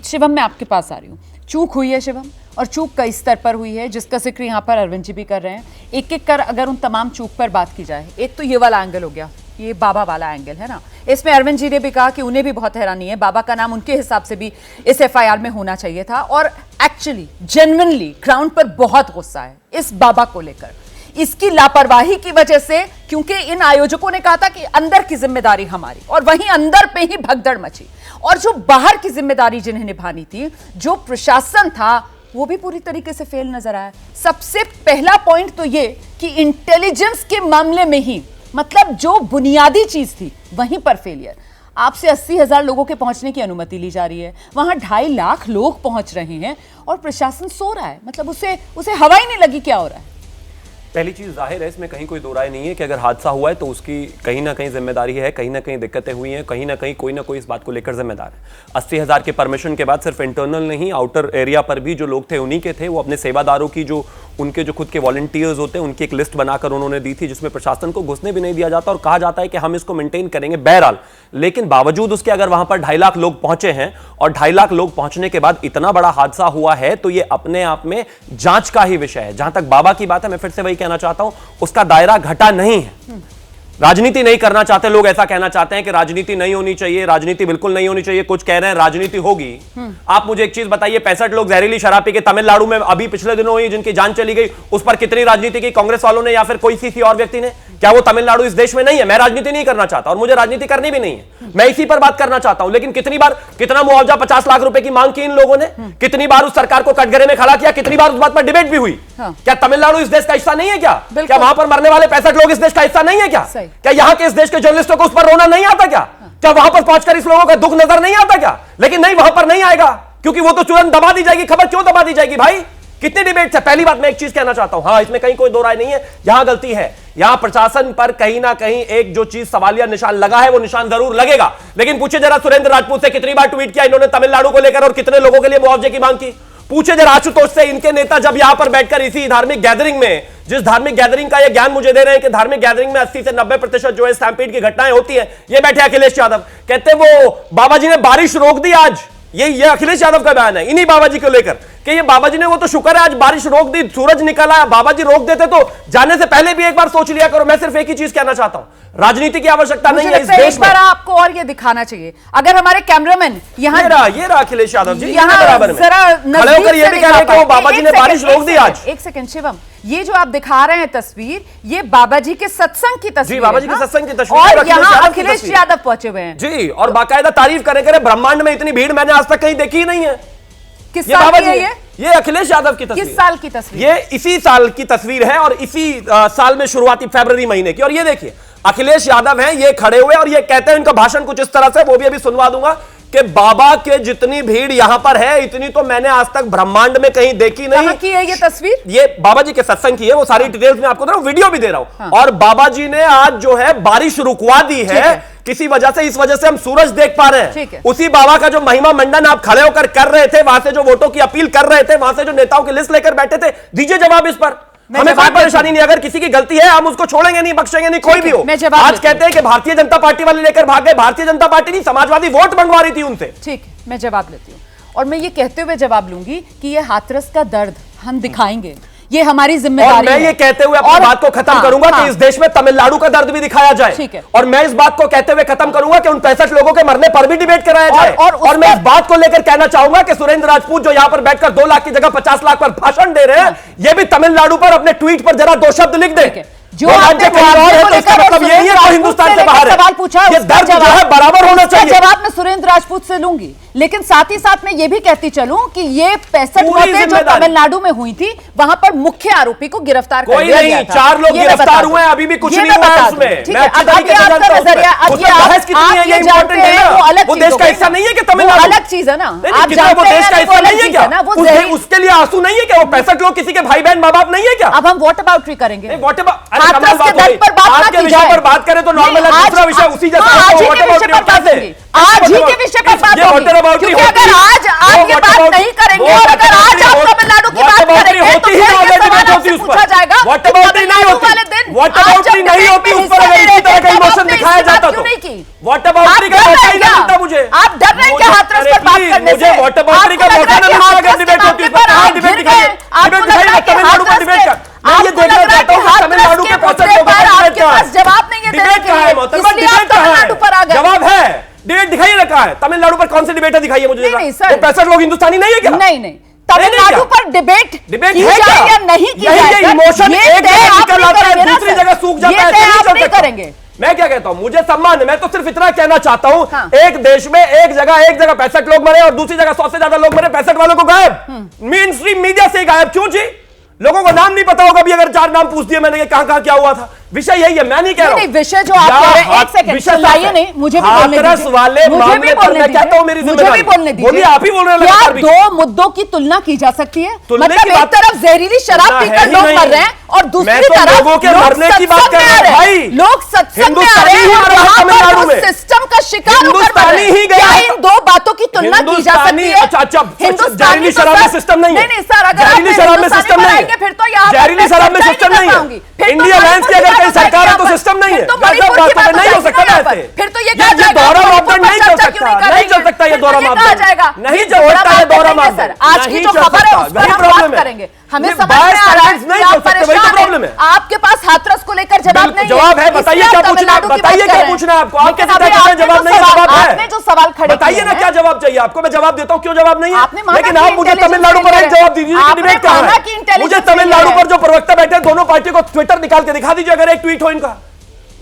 शिवम मैं आपके पास आ रही हूँ। चूक हुई है शिवम, और चूक कई स्तर पर हुई है जिसका जिक्र यहाँ पर अरविंद जी भी कर रहे हैं। एक एक कर अगर उन तमाम चूक पर बात की जाए, एक तो ये वाला एंगल हो गया, ये बाबा वाला एंगल है ना, इसमें अरविंद जी ने भी कहा कि उन्हें भी बहुत हैरानी है, बाबा का नाम उनके हिसाब से भी इस एफआईआर में होना चाहिए था, और एक्चुअली जेन्युइनली ग्राउंड पर बहुत गुस्सा है इस बाबा को लेकर, इसकी लापरवाही की वजह से, क्योंकि इन आयोजकों ने कहा था कि अंदर की जिम्मेदारी हमारी, और वहीं अंदर पे ही भगदड़ मची, और जो बाहर की जिम्मेदारी जिन्हें निभानी थी, जो प्रशासन था, वो भी पूरी तरीके से फेल नजर आया। सबसे पहला पॉइंट तो ये कि इंटेलिजेंस के मामले में ही, मतलब जो बुनियादी चीज थी वहीं पर फेलियर। आपसे 80,000 लोगों के पहुंचने की अनुमति ली जा रही है, वहां 2.5 लाख लोग पहुंच रहे हैं और प्रशासन सो रहा है, मतलब उसे हवा ही नहीं लगी क्या हो रहा है। पहली चीज जाहिर है, इसमें कहीं कोई दो राय नहीं है कि अगर हादसा हुआ है तो उसकी कहीं ना कहीं जिम्मेदारी है, कहीं ना कहीं दिक्कतें हुई हैं, कहीं ना कोई इस बात को लेकर जिम्मेदार है। 80,000 के परमिशन के बाद सिर्फ इंटरनल नहीं, आउटर एरिया पर भी जो लोग थे उन्हीं के थे। वो अपने सेवादारों की उनके जो खुद के वॉलंटियर्स होते हैं उनकी एक लिस्ट बनाकर उन्होंने दी थी, जिसमें प्रशासन को घुसने भी नहीं दिया जाता और कहा जाता है कि हम इसको मेंटेन करेंगे। बहरहाल, लेकिन बावजूद उसके अगर वहां पर 2.5 लाख लोग पहुंचे हैं और 2.5 लाख लोग पहुंचने के बाद इतना बड़ा हादसा हुआ है, तो ये अपने आप में जांच का ही विषय है। जहां तक बाबा की बात है, मैं फिर से वही कहना चाहता हूं, उसका दायरा घटा नहीं है। राजनीति नहीं करना चाहते लोग, ऐसा कहना चाहते हैं कि राजनीति नहीं होनी चाहिए, राजनीति बिल्कुल नहीं होनी चाहिए, कुछ कह रहे हैं राजनीति होगी। आप मुझे एक चीज बताइए, 65 लोग जहरीली शराब पी के तमिलनाडु में अभी पिछले दिनों हुई जिनकी जान चली गई, उस पर कितनी राजनीति की कांग्रेस वालों ने या फिर कोई किसी और व्यक्ति ने? क्या वो तमिलनाडु इस देश में नहीं है? मैं राजनीति नहीं करना चाहता और मुझे राजनीति करनी भी नहीं है, मैं इसी पर बात करना चाहता हूं। लेकिन कितनी बार, कितना मुआवजा 50 लाख रुपए की मांग की इन लोगों ने, कितनी बार उस सरकार को कटघरे में खड़ा किया, कितनी बार उस बात पर डिबेट भी हुई। क्या तमिलनाडु इस देश का हिस्सा नहीं है क्या? क्या वहां पर मरने वाले 65 लोग इस देश का हिस्सा नहीं है क्या? क्या यहां के इस देश के जर्नलिस्टों को उस पर रोना नहीं आता क्या? क्या वहां पर पहुंचकर इस लोगों का दुख नजर नहीं आता क्या? लेकिन नहीं, वहां पर नहीं आएगा, क्योंकि वो तो तुरंत दबा दी जाएगी। खबर क्यों दबा दी जाएगी भाई? कितनी डिबेट है। पहली बात मैं एक चीज कहना चाहता हूं, हां इसमें कहीं कोई दो राय नहीं है, यहां गलती है, यहां प्रशासन पर कहीं ना कहीं एक जो चीज सवालिया निशान लगा है, वो निशान जरूर लगेगा। लेकिन पूछे जरा सुरेंद्र राजपूत से कितनी बार ट्वीट किया इन्होंने तमिलनाडु को लेकर और कितने लोगों के लिए मुआवजे की मांग की? पूछे जरा आशुतोष से, इनके नेता जब यहां पर बैठकर इसी धार्मिक गैदरिंग में, जिस धार्मिक गैदरिंग का ये ज्ञान मुझे दे रहे हैं कि धार्मिक गैदरिंग में 80 से 90% जो है स्टैम्पीड की घटनाएं होती है, ये बैठे अखिलेश यादव कहते वो बाबा जी ने बारिश रोक दी आज। ये अखिलेश यादव का बयान है इन्हीं बाबा जी को लेकर कि ये बाबा जी ने, वो तो शुक्र है आज बारिश रोक दी, सूरज निकल आया, बाबा जी रोक देते तो जाने से पहले भी एक बार सोच लिया करो। मैं सिर्फ एक ही चीज कहना चाहता हूं, राजनीति की आवश्यकता नहीं है इस देश में। आपको और ये दिखाना चाहिए, अगर हमारे कैमरामैन यहाँ ये रहा अखिलेश यादव जी यहाँ बराबर में खड़े होकर ये भी कह रहे हैं कि वो बाबा जी ने बारिश रोक दी आज। एक सेकंड शिवम, ये जो आप दिखा रहे हैं तस्वीर, ये बाबा जी के सत्संग की तस्वीर, बाबा जी के सत्संग की तस्वीर, और यहाँ अखिलेश यादव पहुंचे हुए हैं जी, और बाकायदा तारीफ करे ब्रह्मांड में इतनी भीड़ मैंने आज तक कहीं देखी ही नहीं है। किस साल की है ये अखिलेश यादव की तस्वीर, किस साल की तस्वीर? ये इसी साल की तस्वीर है और इसी साल में शुरुआती फरवरी महीने की। और ये देखिए अखिलेश यादव हैं, ये खड़े हुए और ये कहते हैं, इनका भाषण कुछ इस तरह से, वो भी अभी सुनवा दूंगा, कि बाबा के जितनी भीड़ यहां पर है इतनी तो मैंने आज तक ब्रह्मांड में कहीं देखी नहीं। कहां की है ये तस्वीर? ये बाबा जी के सत्संग की है, वो सारी डिटेल्स में आपको दे रहा हूं, वीडियो भी दे रहा हूं। और बाबा जी ने आज जो है बारिश रुकवा दी है किसी वजह से, इस वजह से हम सूरज देख पा रहे हैं। उसी बाबा का जो महिमा मंडन आप खड़े होकर कर रहे थे, वहां से जो वोटों की अपील कर रहे थे, वहां से जो नेताओं की लिस्ट लेकर बैठे थे, दीजिए जवाब इस पर। हमें कोई परेशानी नहीं, अगर किसी की गलती है हम उसको छोड़ेंगे नहीं, बख्शेंगे नहीं, कोई भी हो। आज कहते हैं कि भारतीय जनता पार्टी वाले लेकर भाग गए, भारतीय जनता पार्टी नहीं, समाजवादी वोट मंगवा रही थी उनसे। ठीक, मैं जवाब लेती हूँ, और मैं ये कहते हुए जवाब लूंगी कि ये हाथरस का दर्द हम दिखाएंगे, ये हमारी जिम्मेदारी है। और मैं ये कहते हुए अपनी बात को खत्म करूंगा कि इस देश में तमिलनाडु का दर्द भी दिखाया जाए, और मैं इस बात को कहते हुए खत्म करूंगा कि उन 65 लोगों के मरने पर भी डिबेट कराया जाए। और मैं इस बात को लेकर कहना चाहूंगा कि सुरेंद्र राजपूत जो यहां पर बैठकर 2 लाख की जगह 50 लाख पर भाषण दे रहे हैं, ये भी तमिलनाडु पर अपने ट्वीट पर जरा 2 शब्द लिख दें। जो राज्य कहीं और है तो इसका मतलब ये नहीं है कि हिंदुस्तान से बाहर है। सवाल पूछा, ये दर्द जो है बराबर होना चाहिए। जवाब मैं सुरेंद्र राजपूत से लूंगी, लेकिन साथ ही साथ मैं ये भी कहती चलूं कि ये 65 मौतें जो तमिलनाडु में हुई थी, वहां पर मुख्य आरोपी को गिरफ्तार कर लिया गया था। 4 लोग गिरफ्तार हुए हैं, अभी भी कुछ नहीं हुआ है उसमें। ठीक है, अब आपका नजरिया, अब ये बहस कितनी है, ये इंपॉर्टेंट है, वो अलग, वो देश का हिस्सा नहीं है कि तमिलनाडु अलग चीज है ना, आप जानते हैं वो देश का हिस्सा नहीं है क्या? उसके लिए आंसू नहीं है क्या? वो 65 लोग किसी के भाई बहन माँ बाप नहीं है क्या? अब हम वॉट अबाउटरी करेंगे, वॉट अबाउट आज के विषय पर बात करें तो नॉर्मल है, दूसरा विषय उसी जैसा आज ही के विषय पर बात होगी, आज ही के विषय पर बात होगी, क्योंकि अगर आज आप ये बात नहीं करेंगे और अगर आज आप तमिलनाडु की बात करेंगे तो फिर ये सवाल आपसे पूछा जाएगा, वॉट अबाउटरी नहीं होती, वॉट अबाउटरी नहीं होती, उस पर अगर इसी तरह का इमोशन दिखाया जाता आता क्यों तो नहीं की? वाटर बाउंड्री का मौका ही नहीं मिलता मुझे। आप डर रहे हैं क्या हाथरस पर बात करने से? मुझे वाटर बाउंड्री का मौका नहीं मिलता अगर डिबेट होती है। कहां डिबेट दिखाइए, डिबेट दिखाइए तमिलनाडु पर डिबेट का। मैं ये देखना चाहता हूं कि तमिलनाडु के 65 लोगों का डिबेट कहां है? जवाब नहीं है देने के लिए, इसलिए आप तमिलनाडु पर आ गए। जवाब है, डिबेट दिखाइए ना कहां है? तमिलनाडु पर कौन सी डिबेट है दिखाइए मुझे। नहीं सर, वो 65 लोग हिंदुस्तानी नहीं है क्या? नहीं तमिलनाडु पर डिबेट की है जाए या नहीं की जाए, ये इमोशन एक जगह निकल आता है दूसरी जगह सूख जाता है, ये आप नहीं नहीं चल सकता। करेंगे। मैं क्या कहता हूं, मुझे सम्मान है, मैं तो सिर्फ इतना कहना चाहता हूं। हाँ। एक देश में एक जगह 65 लोग मरे और दूसरी जगह 100 से ज्यादा लोग मरे, 65 वालों को गायब। मेन स्ट्रीम मीडिया से गायब क्यों जी? लोगों को नाम नहीं पता होगा भी, अगर 4 नाम पूछ दिए मैंने कि कहां क्या हुआ था। विषय यही है, मैं नहीं कह रहा हूं। विषय जो आप कह रहे हैं, एक सेकंड सुनाइए, नहीं मुझे भी बोलने दीजिए, हाथरस वाले मामले पर मैं कहता हूं मेरी जिम्मेदारी। बोलिए, आप ही बोल रहे हैं। क्या दो मुद्दों की तुलना की जा सकती है? मतलब एक तरफ जहरीली शराब पीकर लोग मर रहे हैं और दूसरी तरफ लोगों के मरने की बात कर रहा हूं भाई। लोग सत्संग में आ रहे हैं और वहां पर वो सिस्टम का शिकार होकर मर रहे हैं। क्या इन दो बातों की तुलना की जा सकती है? जहरीली शराब में सिस्टम नहीं है। नहीं सर, अगर जहरीली शराब में सिस्टम नहीं है, फिर तो यहाँ जहरीली शराब में सिस्टम नहीं है। इंडिया लाइंस की अगर कहीं सरकार है तो सिस्टम नहीं है। नहीं हो सकता ना ऐसे। फिर तो ये दोहरा मापदंड नहीं चल सकता, नहीं चल सकता ये दोहरा मापदंड, नहीं चल सकता ये दोहरा मापदंड। आज की जो खबर है उस पर हम बात करेंगे। हमें समझ में आ रहा है कि आप परेशान हैं, आपके पास हाथरस को लेकर जवाब नहीं है। जवाब है, बताइए क्या पूछना है, बताइए क्या पूछना है आपको। आपके जवाब नहीं है, जवाब है। आपने जो सवाल खड़े बताइए ना क्या जवाब चाहिए आपको, मैं जवाब देता हूं क्यों जवाब नहीं है। लेकिन आप मुझे इंटेलिजेंस तमिलनाडु पर एक जवाब दीजिए कि डिबेट कहां कहा कि है। इंटेलिजेंस मुझे तमिलनाडु पर जो प्रवक्ता बैठे दोनों पार्टी को ट्विटर निकाल के दिखा दीजिए, अगर एक ट्वीट हो इनका।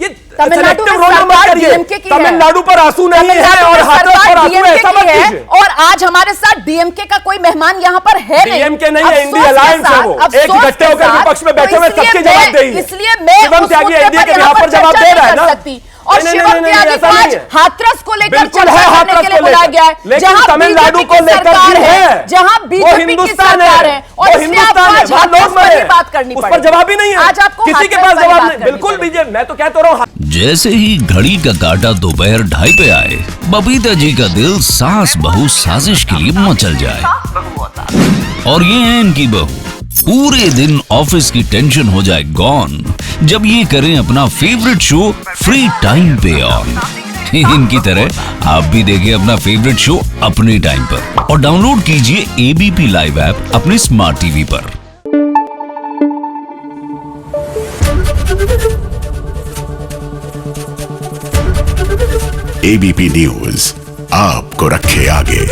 ये तमिलनाडु में रोल नंबर सरकार करिए। डीएमके की है। तमिलनाडु पर आंसू नहीं है और हाथरस पर आंसू है, ऐसा मत कीजिए। और आज हमारे साथ डीएमके का कोई मेहमान यहाँ पर है नहीं। डीएमके नहीं है, इंडिया अलायंस है वो। एक इकट्ठे होकर विपक्ष में बैठे हुए सबके जवाब देंगे। इसलिए मैं शिवम त्यागी एनडीए के यहाँ पर जवाब दे रहा है ना। और शिवम त्यागी को आज हाथरस को लेकर चर्चा करने के लिए बुलाया गया है, जहां तमिलनाडु को लेकर है, जहां बीजेपी की सरकार है और इसलिए आपको आज हाथरस पर ही बात करनी पड़ेगी। उस पर जवाब ही नहीं है, आज आपको किसी के पास जवाब नहीं। बिल्कुल बीजेपी, मैं तो कहता रहा हूं। जैसे ही घड़ी का काटा दोपहर 2:30 पे आए, बबीता जी का दिल सास बहू साजिश के लिए मचल जाए। और ये है इनकी बहू, पूरे दिन ऑफिस की टेंशन हो जाए गॉन जब ये करें अपना फेवरेट शो फ्री टाइम पे ऑन। इनकी तरह आप भी देखिए अपना फेवरेट शो अपने टाइम पर और डाउनलोड कीजिए एबीपी लाइव ऐप अपने स्मार्ट टीवी पर। एबीपी न्यूज आपको रखे आगे।